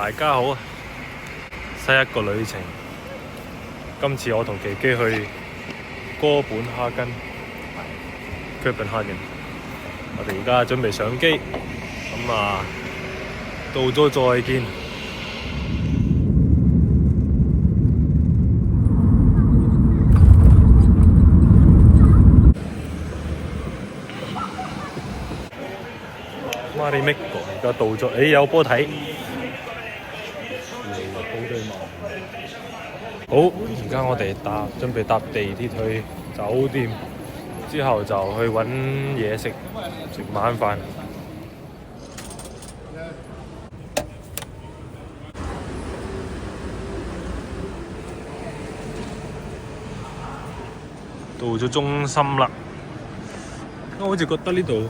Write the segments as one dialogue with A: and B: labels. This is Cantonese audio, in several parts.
A: 大家好啊！新一個旅程，今次我同琪琪去哥本哈根 （Copenhagen）。我哋而家準備上機，咁到咗再見。Marimekko 而家到咗，有波睇。好，而家我哋準備搭地鐵去酒店，之後就去揾嘢食晚飯。到咗中心啦，我好似覺得呢度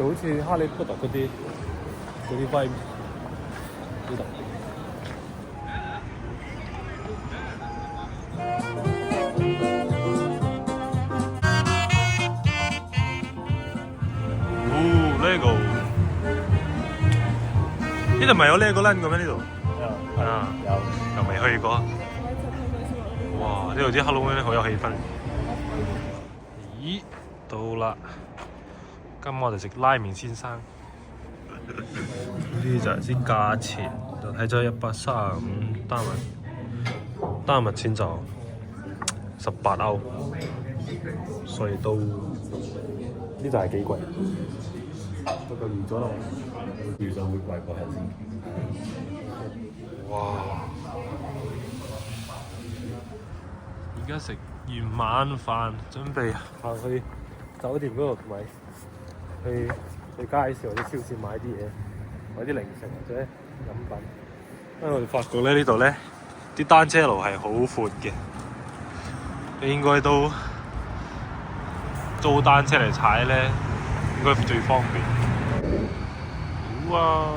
A: 好似哈利波特嗰啲vibe呢度。呢度咪有Legoland嘅咩？呢度又未去過。哇！呢度啲 Halloween 好有氣氛。咦，到啦！今我哋食拉麵先生。呢啲就係啲價錢，就睇咗135單物錢就18歐，所以都呢就係幾貴。不過預咗啦，預咗會貴過係先。哇！而家食完晚飯，準備行去酒店嗰度，同埋去街市或者超市買啲嘢，買啲零食或者飲品。因為我哋發覺呢度呢啲單車路係好闊嘅，應該都租單車嚟踩呢，應該最方便。哇！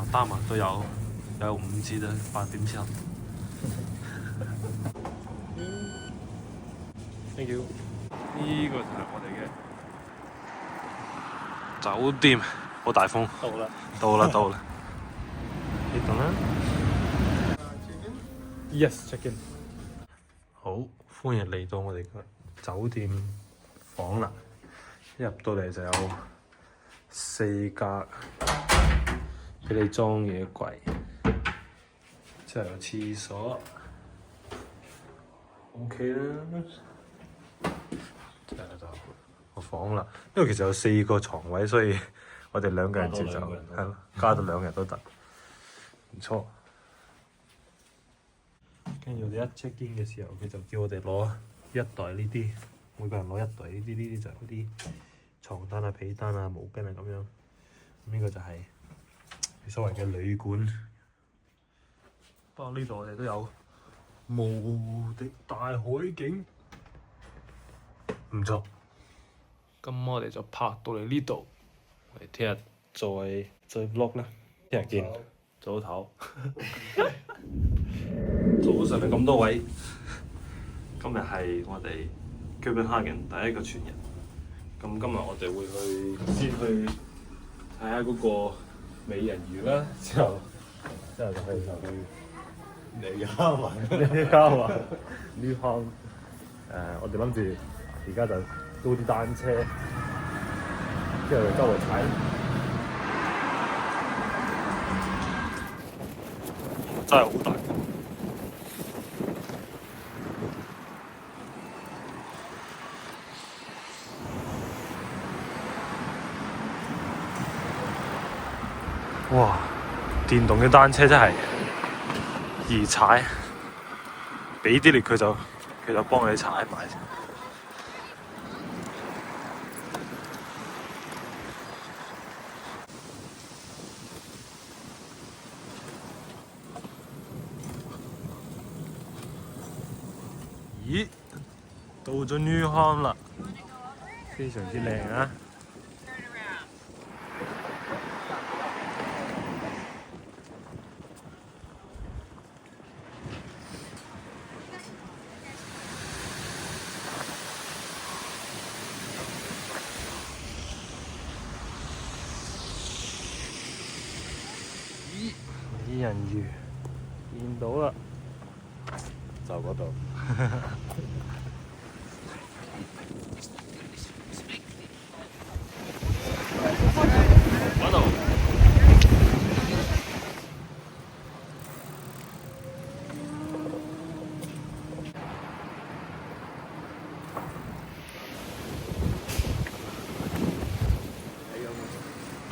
A: 單物都有5折啦，8點之後。Thank you。呢個就係我哋嘅酒店，好大風。到啦。你等啦。Yes, check in。好，歡迎嚟到我哋嘅酒店房啦。一入到嚟就有4格。俾你裝嘢櫃，之後有廁所 ，OK 啦。之後就個房啦，因為其實有4個床位，所以我哋2個人接就係咯，加到2人都得，唔錯。跟住我哋一 check in 嘅時候，佢就叫我哋攞一袋呢啲，每個人攞一袋呢啲就係嗰啲床單啊、被單啊、毛巾啊咁樣。咁呢個就係所謂嘅旅館，不過呢度我哋都有無敵大海景，唔錯。咁我哋就拍到嚟呢度，我哋聽日再 vlog 啦，聽日見，早唞。早上嚟咁多位，今日係我哋 Copenhagen 第一個全日。咁今日我哋會先去睇下嗰個美人魚啦，之後就去尼加灣，呢坑我哋諗住而家就租啲單車，之後就周圍踩，真係好大。哇！電動嘅單車真係易踩，俾啲力佢就幫你踩埋。咦？到咗 Nyhavn 啦，非常之靚啊！人魚見到啦，
B: 就嗰度。
A: 嗰度。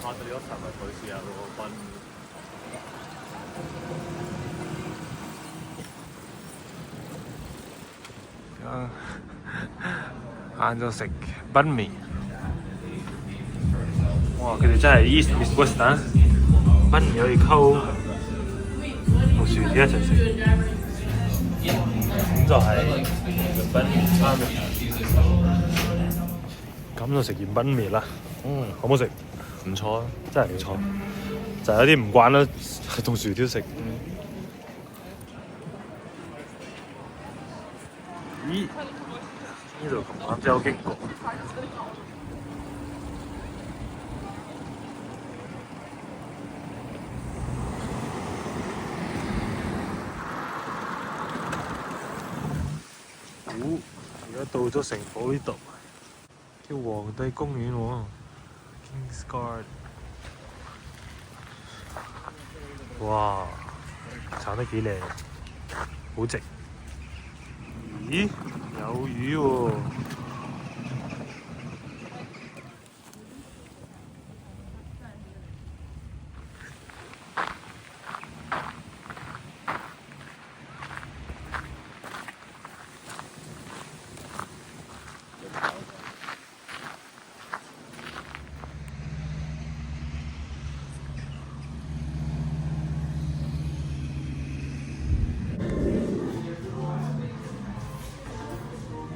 B: 我哋嗰陣咪佢試下嗰個賓。
A: 晏晝食賓麵，哇！佢哋真係 East West West 啊！賓麵可以溝同薯條一齊食，咁就係賓麵餐。咁就食完賓麵啦，好唔好食？
B: 唔錯啊，
A: 真係唔錯，就係有啲唔慣啦，同薯條食。咦？呢度琴晚真係有經過。而家到咗城堡呢度，叫皇帝公園喎 ，King's Guard。哇，鏟得幾靚，好直。咦？有魚喎！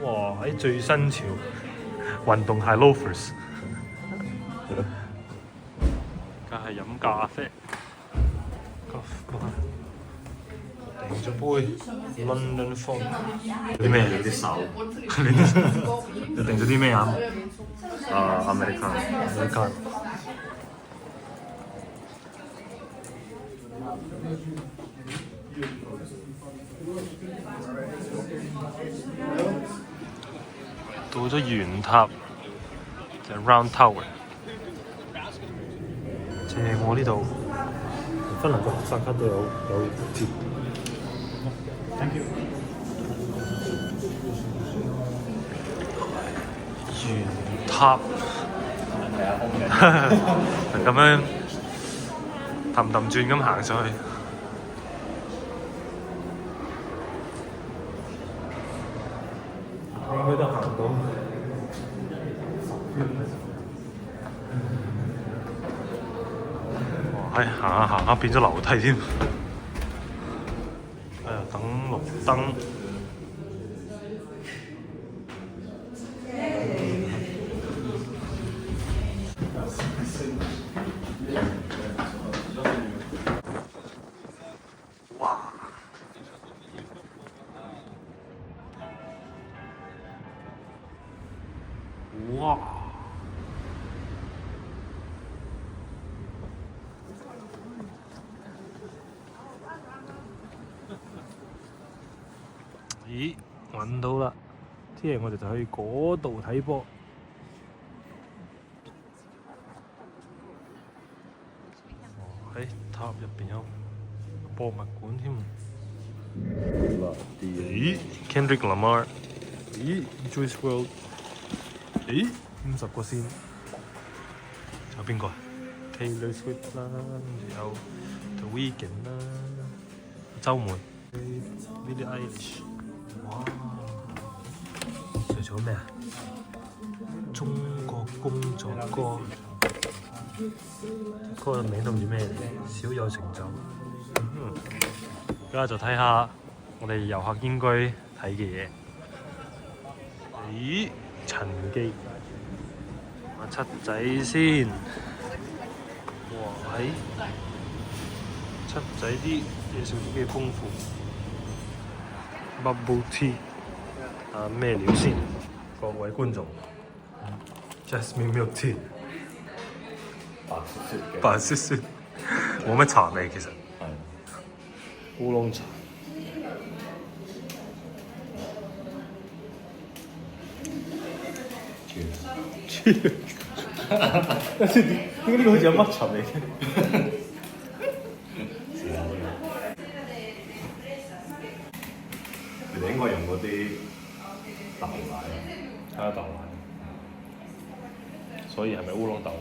A: 哇！喺最新潮運動鞋 loafers， 梗係飲咖啡。訂咗杯 London Fog。
B: 啲咩？有啲手。
A: 你訂咗啲咩啊
B: ？Americano。
A: 到咗圓塔，就係 Round Tower。正我呢度，芬蘭個學生卡都有折。Thank you。圓塔，咁樣氹氹轉咁行上去。應該都行到。哇！係行下變咗樓梯添。哎呀，等綠燈。哇！哇！咦，揾到啦！聽日我哋就去嗰度睇波。喺塔入邊有博物館添。咦 ，Kendrick Lamar。咦 ，Juice WRLD。咦，50個先。仲有邊個啊 ？Taylor Swift 啦，跟住有 The Weeknd 啦，週末 Billie Eilish。哇！仲有咩啊？中國工作歌，嗰個名都唔知咩嚟，小有成就。而家就睇下我哋遊客應該睇嘅嘢。咦？陳記，七仔先。哇！七仔啲嘢食都幾豐富。Bubble tea 啊，咩料先？各位觀眾 ，Jasmine milk tea， 白雪雪，冇乜茶味其實。烏龍茶。點解呢個好似有乜茶嚟嘅？
B: 你哋應該用嗰啲豆奶，
A: 睇下豆奶，所以係咪烏龍豆奶？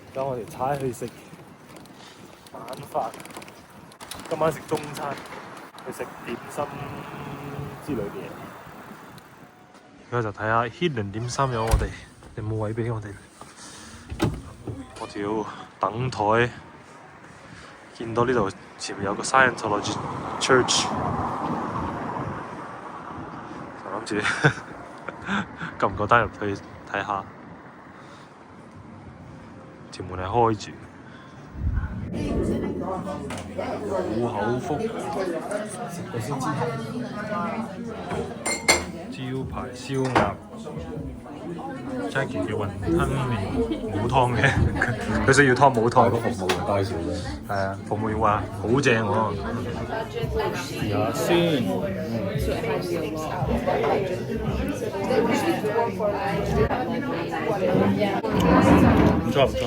A: 而家我哋踩去食晚飯，今晚食中餐，去食點心之類嘅嘢。而家就睇下 Hidden 點心有我哋，有冇位俾我哋？我哋要等台。見到呢度前面有個 Scientology Church， 就諗住夠唔夠膽入去睇下，條門係開住。虎口福招牌燒鴨 ，Jackie 叫雲吞麵冇湯嘅，佢需要湯冇湯。
B: 個服務員介紹嘅。
A: 係啊，服務員話好正喎。試下先。唔錯唔錯。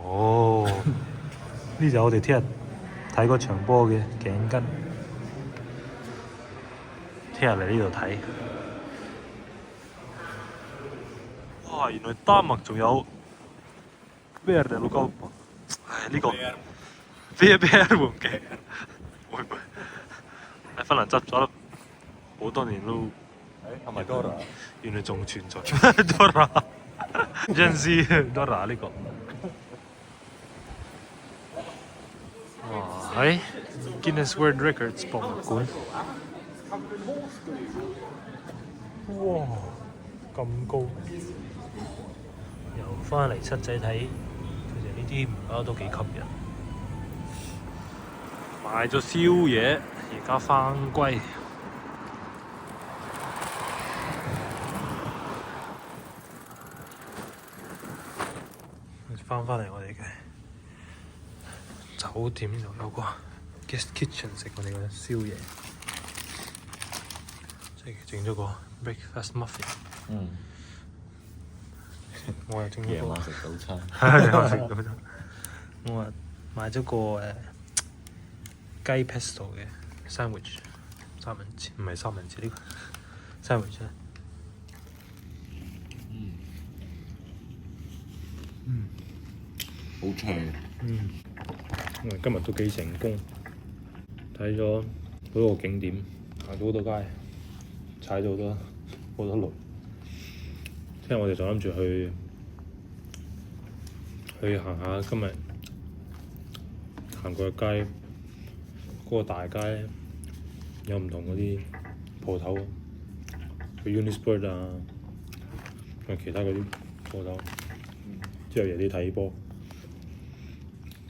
A: 哦，呢就我哋聽日睇嗰場波嘅頸巾，聽日嚟呢度睇。哇！原來丹麥仲有咩人哋老高？唉，呢個啤會唔記？會唔會？喺芬蘭執咗好多年都，
B: 係咪 Dora？
A: 原來仲存在 Dora， 真係 Dora 呢個。哇！喺 Guinness World Records 博物館。哇！咁高！又翻嚟七仔睇，其實呢啲唔包都幾吸引。買咗宵夜，而家翻歸。翻嚟我哋嘅酒店呢度有個 guest kitchen 食我哋嘅宵夜，即係整咗個 breakfast muffin。我又整咗個夜
B: 晚食早餐。
A: 夜晚食早餐。我話買咗個雞 pesto 嘅 sandwich， 三文治唔係三文治呢個 sandwich 咧。
B: 好脆。
A: 我哋今日都幾成功，睇咗嗰個景點，行咗好多街，踩咗好多路。聽日我哋就諗住去行下今日行過嘅街，嗰個大街有唔同嗰啲鋪頭，去 Unisport 啊，同埋其他嗰啲鋪頭，之後夜啲睇波。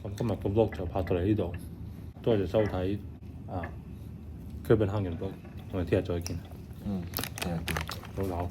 A: 咁今日個 vlog 就拍到嚟呢度，多謝收睇啊 Copenhagen Vlog，我哋聽日再見。
B: 聽日見。
A: 好。